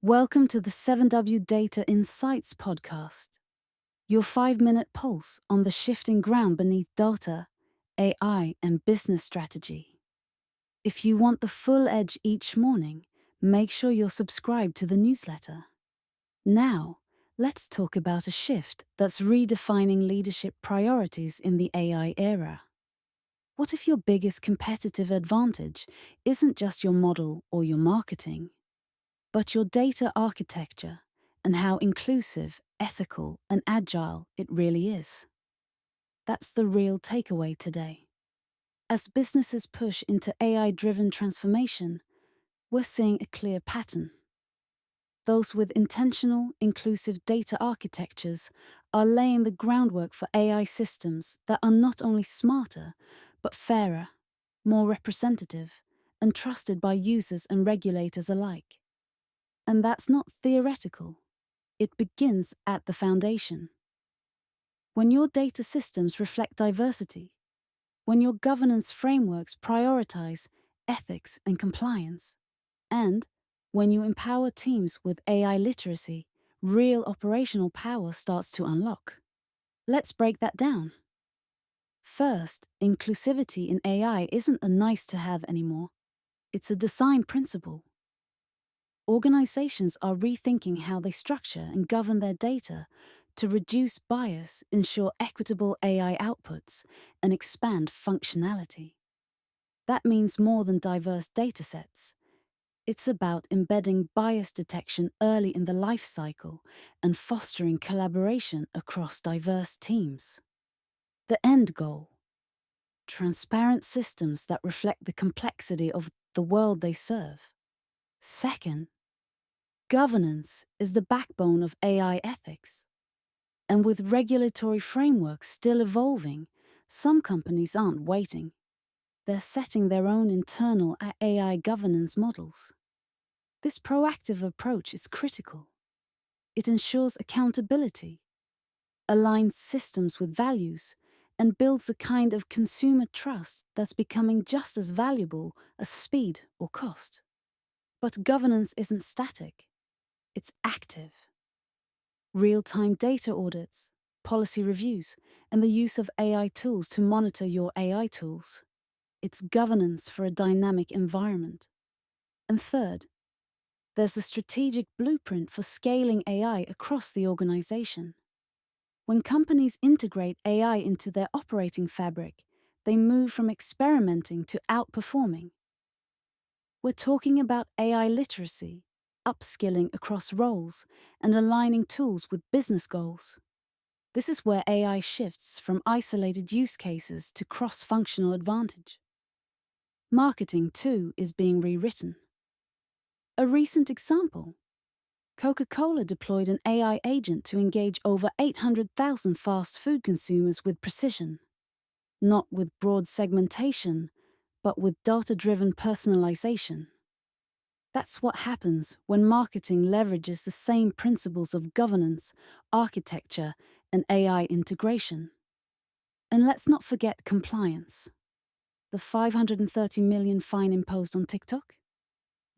Welcome to the 7W Data Insights podcast, your 5-minute pulse on the shifting ground beneath data, AI, and business strategy. If you want the full edge each morning, make sure you're subscribed to the newsletter. Now, let's talk about a shift that's redefining leadership priorities in the AI era. What if your biggest competitive advantage isn't just your model or your marketing, but your data architecture and how inclusive, ethical, and agile it really is? That's the real takeaway today. As businesses push into AI-driven transformation, we're seeing a clear pattern. Those with intentional, inclusive data architectures are laying the groundwork for AI systems that are not only smarter, but fairer, more representative, and trusted by users and regulators alike. And that's not theoretical. It begins at the foundation. When your data systems reflect diversity, when your governance frameworks prioritize ethics and compliance, and when you empower teams with AI literacy, real operational power starts to unlock. Let's break that down. First, inclusivity in AI isn't a nice to have anymore. It's a design principle. Organizations are rethinking how they structure and govern their data to reduce bias, ensure equitable AI outputs, and expand functionality. That means more than diverse datasets. It's about embedding bias detection early in the life cycle and fostering collaboration across diverse teams. The end goal: transparent systems that reflect the complexity of the world they serve. Second, governance is the backbone of AI ethics. And with regulatory frameworks still evolving, some companies aren't waiting. They're setting their own internal AI governance models. This proactive approach is critical. It ensures accountability, aligns systems with values, and builds a kind of consumer trust that's becoming just as valuable as speed or cost. But governance isn't static. It's active. Real-time data audits, policy reviews, and the use of AI tools to monitor your AI tools. It's governance for a dynamic environment. And third, there's a strategic blueprint for scaling AI across the organization. When companies integrate AI into their operating fabric, they move from experimenting to outperforming. We're talking about AI literacy, upskilling across roles, and aligning tools with business goals. This is where AI shifts from isolated use cases to cross-functional advantage. Marketing, too, is being rewritten. A recent example: Coca-Cola deployed an AI agent to engage over 800,000 fast food consumers with precision, not with broad segmentation, but with data-driven personalization. That's what happens when marketing leverages the same principles of governance, architecture, and AI integration. And let's not forget compliance. The 530 million fine imposed on TikTok?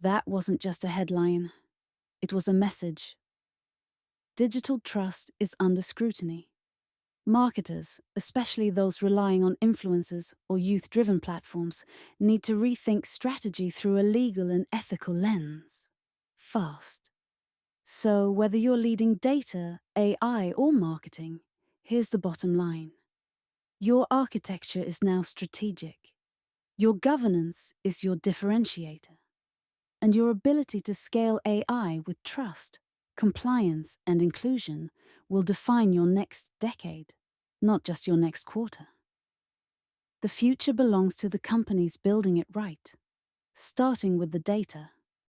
That wasn't just a headline. It was a message. Digital trust is under scrutiny. Marketers, especially those relying on influencers or youth-driven platforms, need to rethink strategy through a legal and ethical lens. Fast. So, whether you're leading data, AI, or marketing, here's the bottom line. Your architecture is now strategic. Your governance is your differentiator. And your ability to scale AI with trust, compliance, and inclusion will define your next decade, not just your next quarter. The future belongs to the companies building it right, starting with the data.